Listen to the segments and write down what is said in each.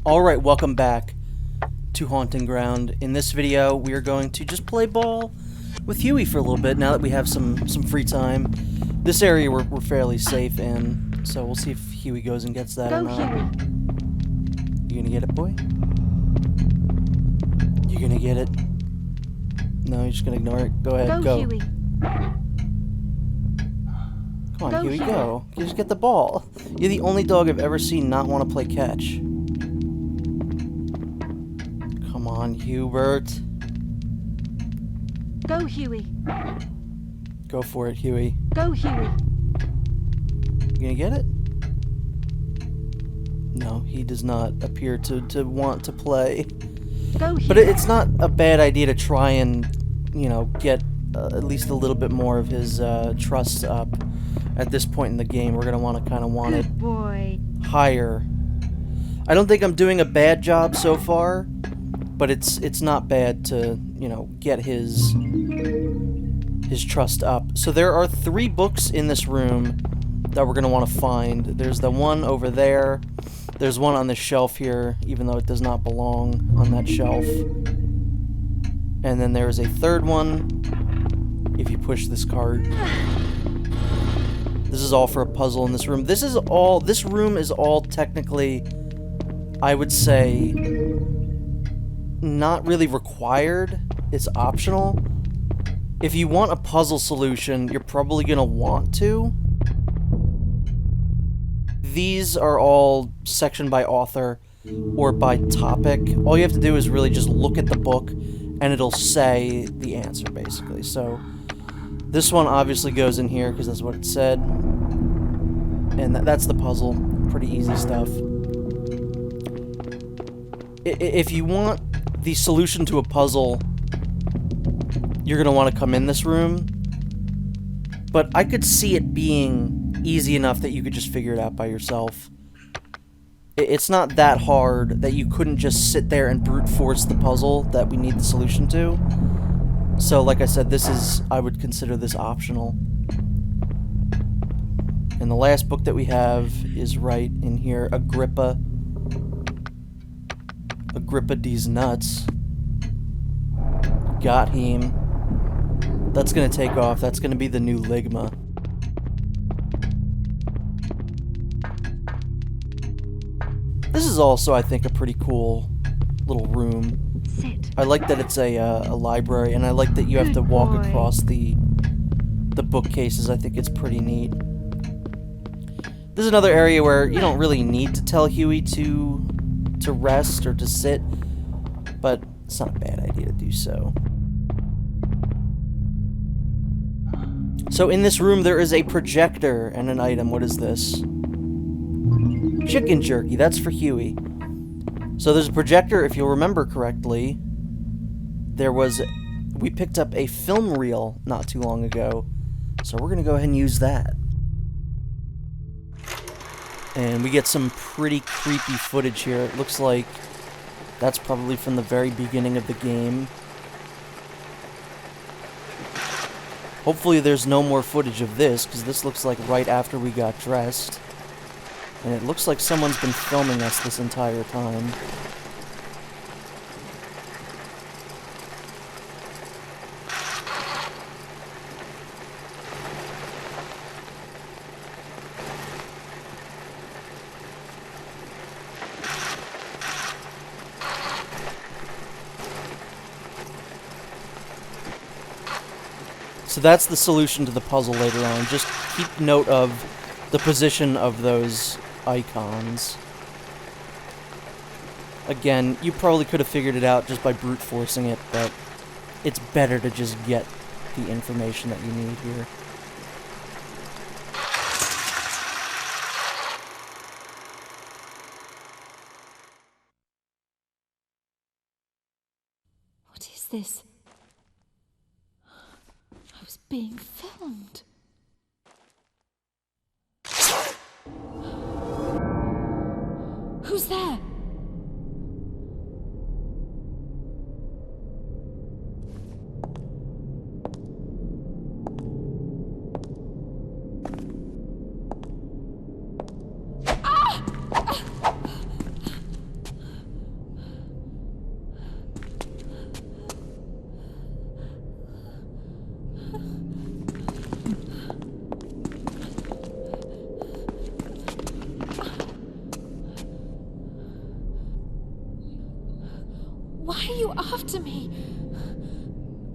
Alright, welcome back to Haunting Ground. In this video, we are going to just play ball with Huey for a little bit, now that we have some free time. This area we're fairly safe in, so we'll see if Huey goes and gets that or not. Huey. You gonna get it, boy? You gonna get it? No, you're just gonna ignore it? Go ahead, go. Huey. Come on, Huey, go. You just get the ball. You're the only dog I've ever seen not want to play catch. Come on, Hubert. Go, Huey. Go for it, Huey. Go, Huey. You gonna get it? No, he does not appear to want to play. Go, Huey. But it's not a bad idea to try and, you know, get at least a little bit more of his trust up at this point in the game. We're gonna want to kind of want it boy. higher. I don't think I'm doing a bad job so far, but it's not bad to, you know, get his trust up. So there are 3 books in this room that we're gonna want to find. There's the one over there. There's one on the shelf here, even though it does not belong on that shelf. And then there is a third one if you push this cart. This is all for a puzzle in this room. This room is all technically, I would say, not really required. It's optional. If you want a puzzle solution, you're probably gonna want to. These are all sectioned by author or by topic. All you have to do is really just look at the book and it'll say the answer, basically. So this one obviously goes in here because that's what it said. And that's the puzzle. Pretty easy stuff. If you want the solution to a puzzle, you're going to want to come in this room. But I could see it being easy enough that you could just figure it out by yourself. It's not that hard that you couldn't just sit there and brute force the puzzle that we need the solution to. So, like I said, I would consider this optional. And the last book that we have is right in here, Agrippa. Agrippa D's nuts. Got him. That's gonna take off. That's gonna be the new Ligma. This is also, I think, a pretty cool little room. Sit. I like that it's a library, and I like that you have to walk across the bookcases. I think it's pretty neat. This is another area where you don't really need to tell Huey to rest or to sit, but it's not a bad idea to do so. So in this room there is a projector and an item. What is this? Chicken jerky. That's for Huey. So there's a projector, if you'll remember correctly. We picked up a film reel not too long ago, so we're gonna go ahead and use that. And we get some pretty creepy footage here. It looks like that's probably from the very beginning of the game. Hopefully there's no more footage of this, because this looks like right after we got dressed. And it looks like someone's been filming us this entire time. So that's the solution to the puzzle later on. Just keep note of the position of those icons. Again, you probably could have figured it out just by brute forcing it, but it's better to just get the information that you need here. What is this? I was being filmed. Who's there? are you after me?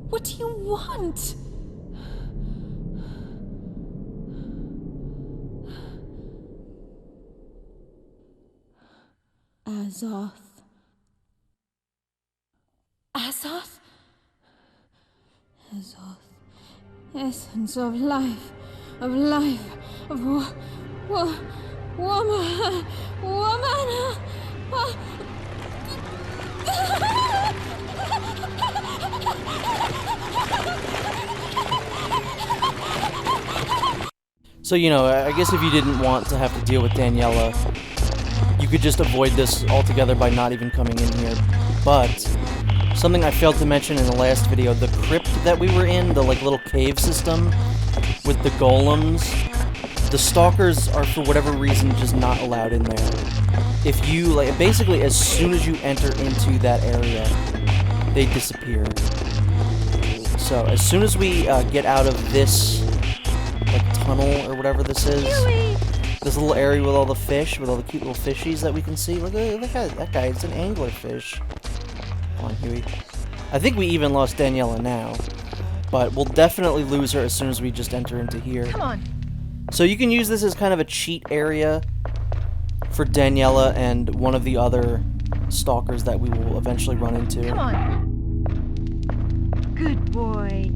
What do you want? Azoth. Azoth? Azoth. Essence of life. Of life. Of woman. Woman. So, you know, I guess if you didn't want to have to deal with Daniella, you could just avoid this altogether by not even coming in here. But something I failed to mention in the last video, the crypt that we were in, the like little cave system with the golems, the stalkers are for whatever reason just not allowed in there. If you, like, basically as soon as you enter into that area, they disappear. So as soon as we get out of this like tunnel or whatever this is, this little area with all the fish, with all the cute little fishies that we can see. Look at that guy, it's an anglerfish. Come on, Huey. I think we even lost Daniella now, but we'll definitely lose her as soon as we just enter into here. Come on. So you can use this as kind of a cheat area for Daniella and one of the other stalkers that we will eventually run into. Come on. Good boy.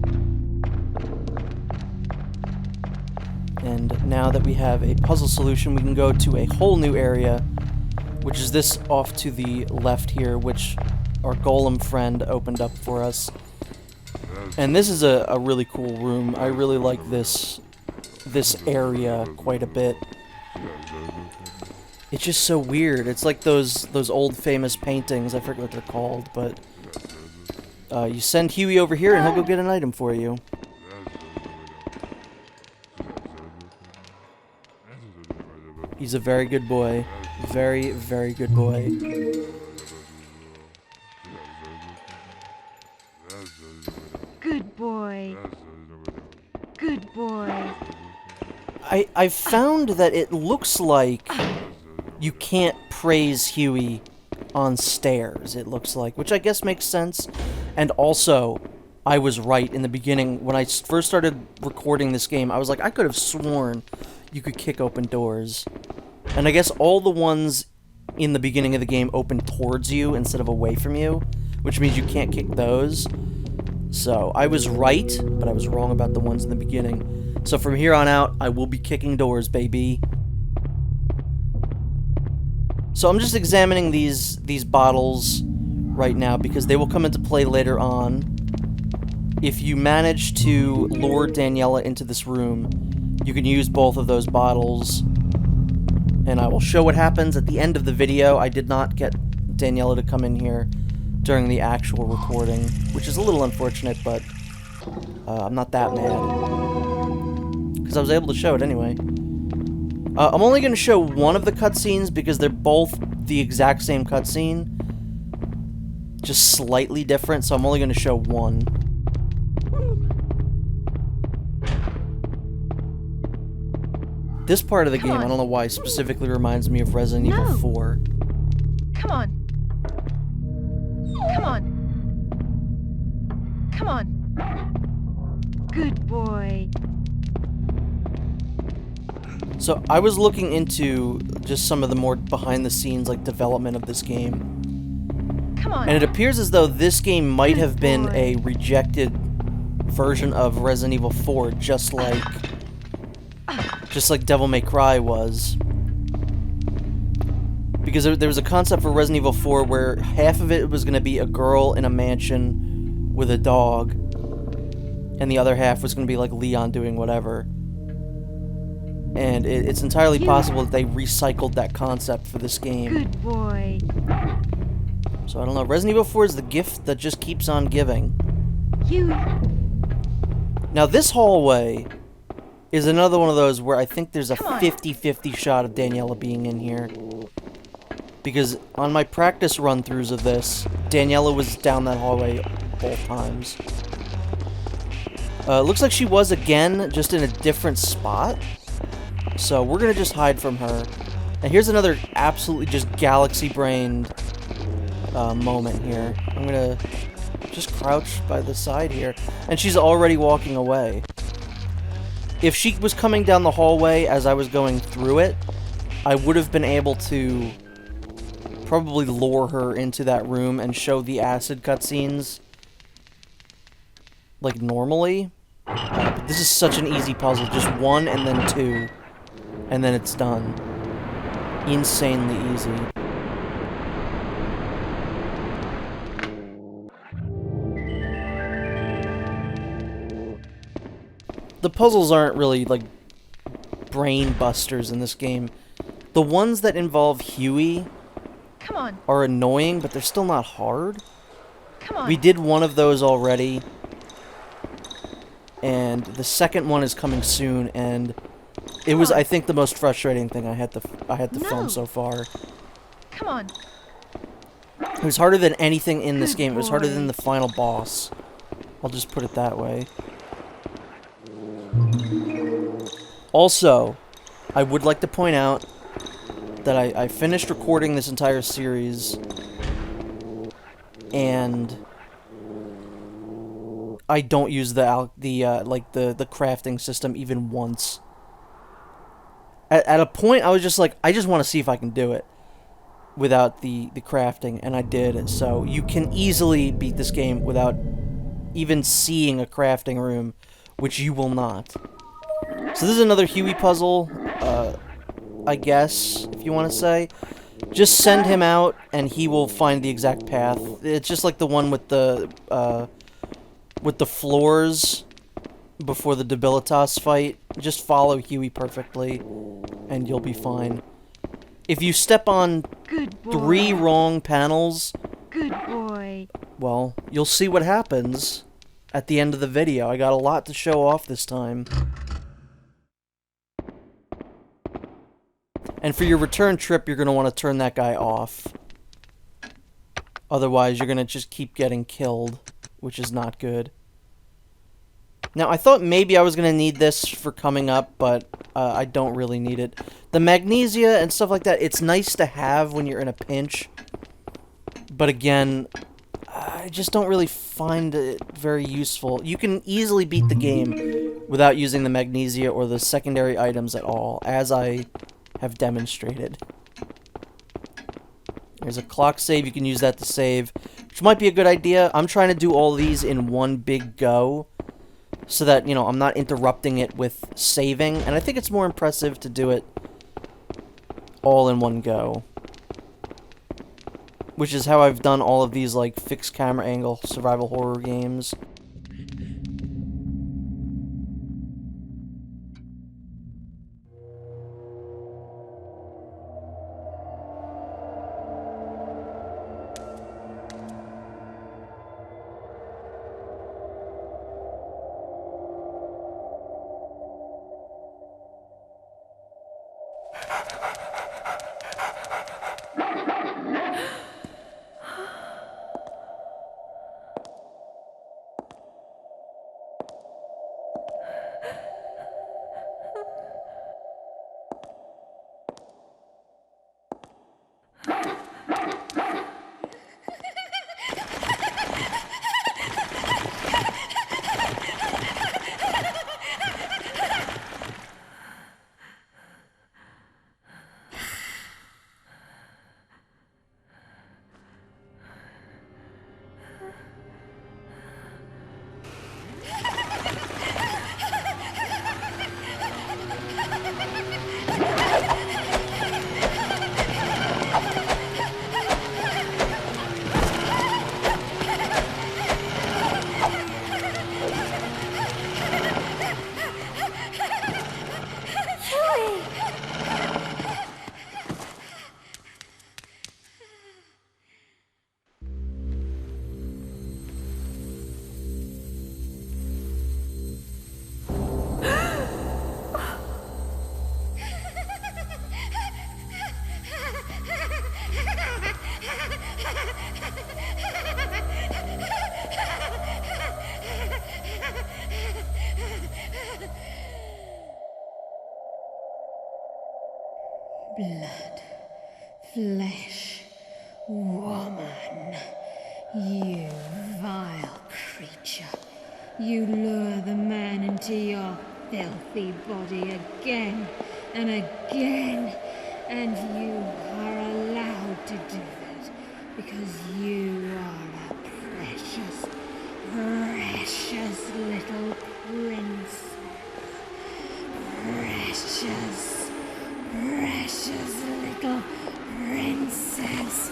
And now that we have a puzzle solution, we can go to a whole new area, which is this off to the left here, which our golem friend opened up for us. And this is a really cool room. I really like this area quite a bit. It's just so weird. It's like those old famous paintings. I forget what they're called, but you send Huey over here and he'll go get an item for you. He's a very good boy. Very, very good boy. Good boy. Good boy. I found that it looks like you can't praise Huey on stairs, it looks like, which I guess makes sense. And also, I was right in the beginning. When I first started recording this game, I was like, I could have sworn you could kick open doors. And I guess all the ones in the beginning of the game open towards you instead of away from you, which means you can't kick those. So, I was right, but I was wrong about the ones in the beginning. So from here on out, I will be kicking doors, baby. So I'm just examining these bottles right now because they will come into play later on. If you manage to lure Daniella into this room, you can use both of those bottles. And I will show what happens at the end of the video. I did not get Daniella to come in here during the actual recording, which is a little unfortunate, but I'm not that mad, because I was able to show it anyway. I'm only going to show one of the cutscenes because they're both the exact same cutscene, just slightly different, so I'm only going to show one. This part of the game, I don't know why, specifically reminds me of Resident Evil 4. Come on. Come on. Come on. Good boy. So I was looking into just some of the more behind-the-scenes like development of this game. Come on. And it appears as though this game might have been a rejected version of Resident Evil 4, just like Devil May Cry was. Because there was a concept for Resident Evil 4 where half of it was going to be a girl in a mansion with a dog, and the other half was going to be like Leon doing whatever. And it's entirely possible that they recycled that concept for this game. Good boy. So I don't know. Resident Evil 4 is the gift that just keeps on giving. Now this hallway is another one of those where I think there's a 50-50 shot of Daniella being in here. Because on my practice run-throughs of this, Daniella was down that hallway both times. Looks like she was again, just in a different spot. So we're gonna just hide from her. And here's another absolutely just galaxy-brained moment here. I'm gonna just crouch by the side here. And she's already walking away. If she was coming down the hallway as I was going through it, I would have been able to probably lure her into that room and show the acid cutscenes like normally. But this is such an easy puzzle. Just 1 and then 2. And then it's done. Insanely easy. The puzzles aren't really, like, brain busters in this game. The ones that involve Huey Come on. are annoying, but they're still not hard. Come on. We did one of those already. And the second one is coming soon, and it was, I think, the most frustrating thing I had to film so far. Come on. It was harder than anything in this Good game. It was harder boy. than the final boss. I'll just put it that way. Also, I would like to point out that I finished recording this entire series, and I don't use the crafting system even once. At a point, I was just like, I just want to see if I can do it without the crafting, and I did. So you can easily beat this game without even seeing a crafting room, which you will not. So this is another Huey puzzle, I guess, if you want to say. Just send him out, and he will find the exact path. It's just like the one with the floors before the Debilitas fight. Just follow Huey perfectly, and you'll be fine. If you step on Good boy. 3 wrong panels, Good boy. well, you'll see what happens at the end of the video. I got a lot to show off this time. And for your return trip, you're going to want to turn that guy off. Otherwise, you're going to just keep getting killed, which is not good. Now, I thought maybe I was going to need this for coming up, but I don't really need it. The magnesia and stuff like that, it's nice to have when you're in a pinch. But again, I just don't really find it very useful. You can easily beat the game without using the magnesia or the secondary items at all, as I have demonstrated. There's a clock save, you can use that to save, which might be a good idea. I'm trying to do all these in one big go, so that, you know, I'm not interrupting it with saving, and I think it's more impressive to do it all in one go. Which is how I've done all of these, like, fixed camera angle survival horror games. Blood, flesh, woman. You vile creature. You lure the man into your filthy body again and again. And you are allowed to do that because you are a precious, precious little princess. Precious, precious little princess.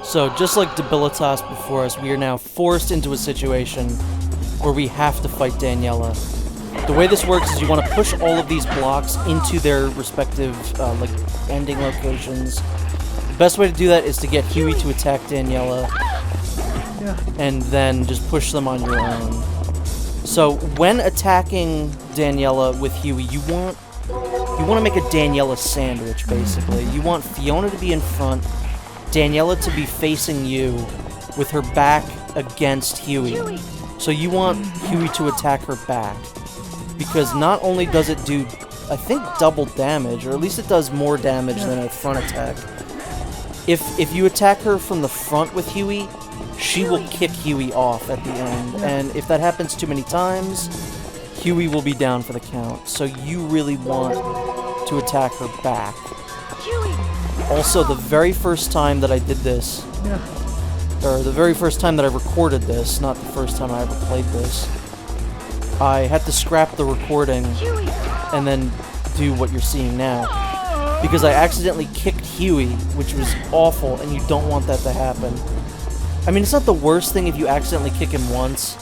So, just like Debilitas before us, we are now forced into a situation where we have to fight Daniella. The way this works is you want to push all of these blocks into their respective, ending locations. The best way to do that is to get Huey to attack Daniella, and then just push them on your own. So, when attacking Daniella with Huey, you want to make a Daniella sandwich, basically. You want Fiona to be in front, Daniella to be facing you with her back against Huey. So you want Huey to attack her back. Because not only does it do, I think, double damage, or at least it does more damage than a front attack. If you attack her from the front with Huey, she will kick Huey off at the end. And if that happens too many times, Huey will be down for the count. So you really want to attack her back. Also, the very first time that I did this, or the very first time that I recorded this, not the first time I ever played this, I had to scrap the recording and then do what you're seeing now. Because I accidentally kicked Huey, which was awful, and you don't want that to happen. I mean, it's not the worst thing if you accidentally kick him once.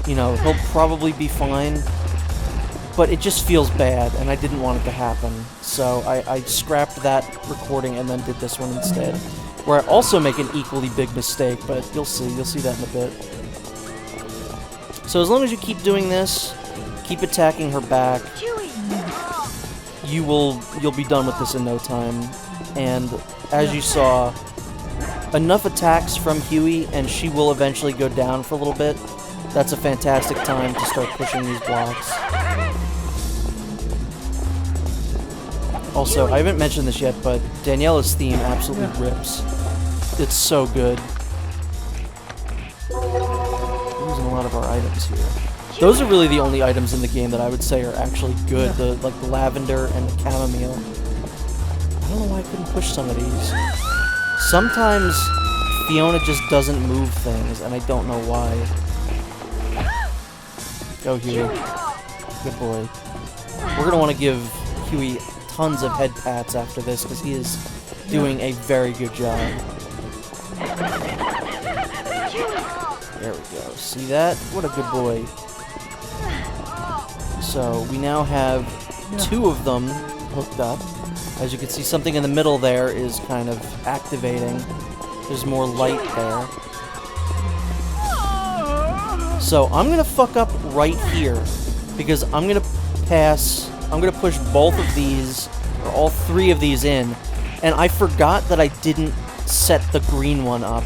You know, he'll probably be fine. But it just feels bad, and I didn't want it to happen. So I scrapped that recording and then did this one instead. Where I also make an equally big mistake, but you'll see that in a bit. So as long as you keep doing this, keep attacking her back, you'll be done with this in no time. And as you saw, enough attacks from Huey, and she will eventually go down for a little bit. That's a fantastic time to start pushing these blocks. Also, I haven't mentioned this yet, but Daniella's theme absolutely rips. It's so good. We're using a lot of our items here. Those are really the only items in the game that I would say are actually good. The lavender and the chamomile. I don't know why I couldn't push some of these. Sometimes Fiona just doesn't move things, and I don't know why. Go, Huey. Good boy. We're gonna want to give Huey tons of head pats after this, because he is doing a very good job. There we go. See that? What a good boy. So, we now have two of them hooked up. As you can see, something in the middle there is kind of activating. There's more light there. So, I'm going to fuck up right here, because I'm going to push both of these, or all three of these in, and I forgot that I didn't set the green one up.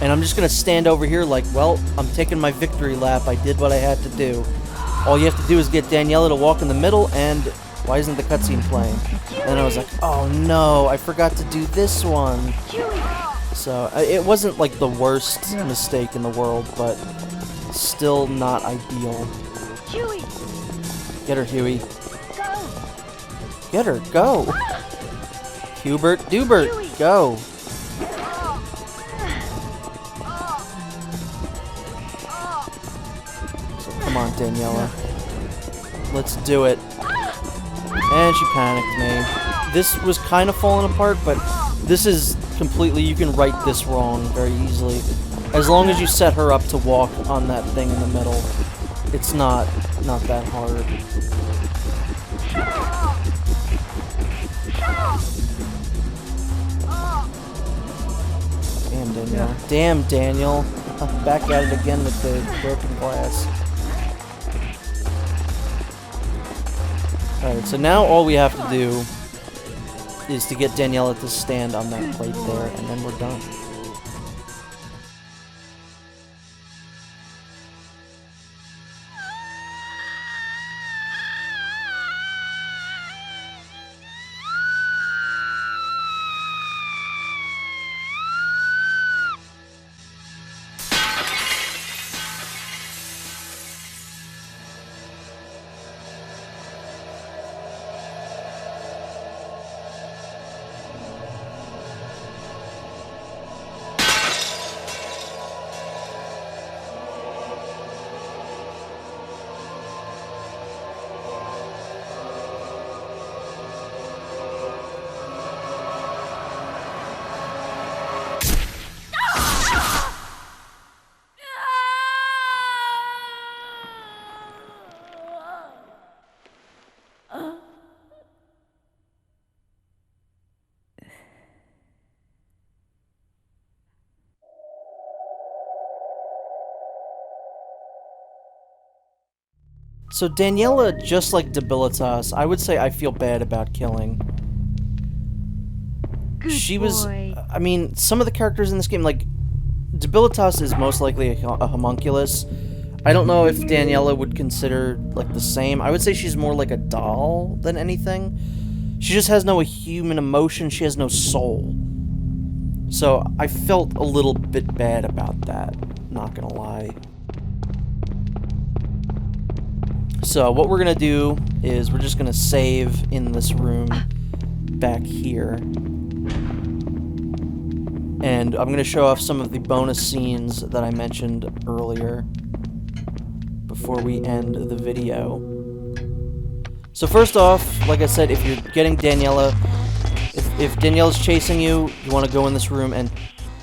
And I'm just going to stand over here like, well, I'm taking my victory lap, I did what I had to do. All you have to do is get Daniella to walk in the middle, and why isn't the cutscene playing? And I was like, oh no, I forgot to do this one. So, it wasn't like the worst mistake in the world, but still not ideal. Get her, Huey. Get her, go! Hubert, Dubert, go! So come on, Daniella. Let's do it. And she panicked me. This was kind of falling apart, but this is completely, you can right this wrong very easily. As long as you set her up to walk on that thing in the middle, it's not that hard. Damn, Daniel. I'm back at it again with the broken glass. Alright, so now all we have to do is to get Daniella to stand on that plate there, and then we're done. So Daniella, just like Debilitas, I would say I feel bad about killing. She was... I mean, some of the characters in this game, like, Debilitas is most likely a homunculus. I don't know if Daniella would consider, like, the same. I would say she's more like a doll than anything. She just has no human emotion, she has no soul. So I felt a little bit bad about that, not gonna lie. So what we're gonna do is we're just gonna save in this room back here. And I'm gonna show off some of the bonus scenes that I mentioned earlier before we end the video. So first off, like I said, if you're getting Daniella, if Daniella's chasing you, you want to go in this room and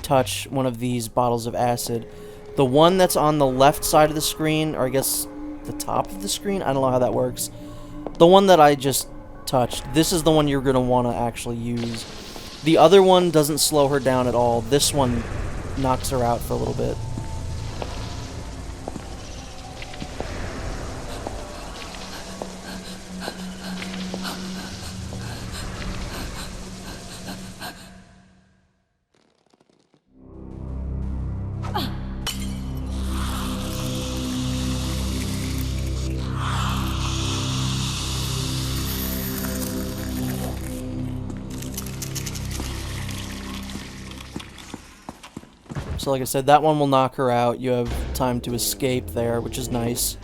touch one of these bottles of acid. The one that's on the left side of the screen, or I guess the top of the screen? I don't know how that works. The one that I just touched, this is the one you're going to want to actually use. The other one doesn't slow her down at all. This one knocks her out for a little bit. So like I said, that one will knock her out. You have time to escape there, which is nice.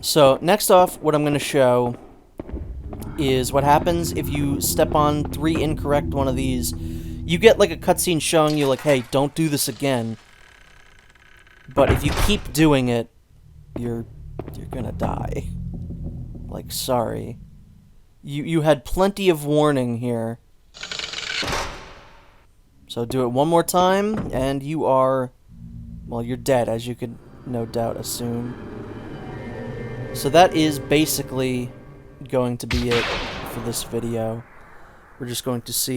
So next off, what I'm going to show is what happens if you step on 3 incorrect one of these. You get like a cutscene showing you like, hey, don't do this again. But if you keep doing it, you're gonna die. Like, sorry. You had plenty of warning here. So do it one more time, and you are... well, you're dead, as you could no doubt assume. So that is basically going to be it for this video. We're just going to see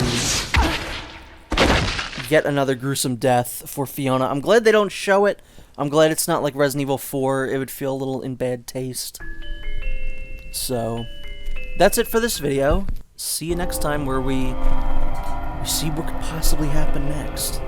yet another gruesome death for Fiona. I'm glad they don't show it. I'm glad it's not like Resident Evil 4. It would feel a little in bad taste. So, that's it for this video. See you next time where we see what could possibly happen next.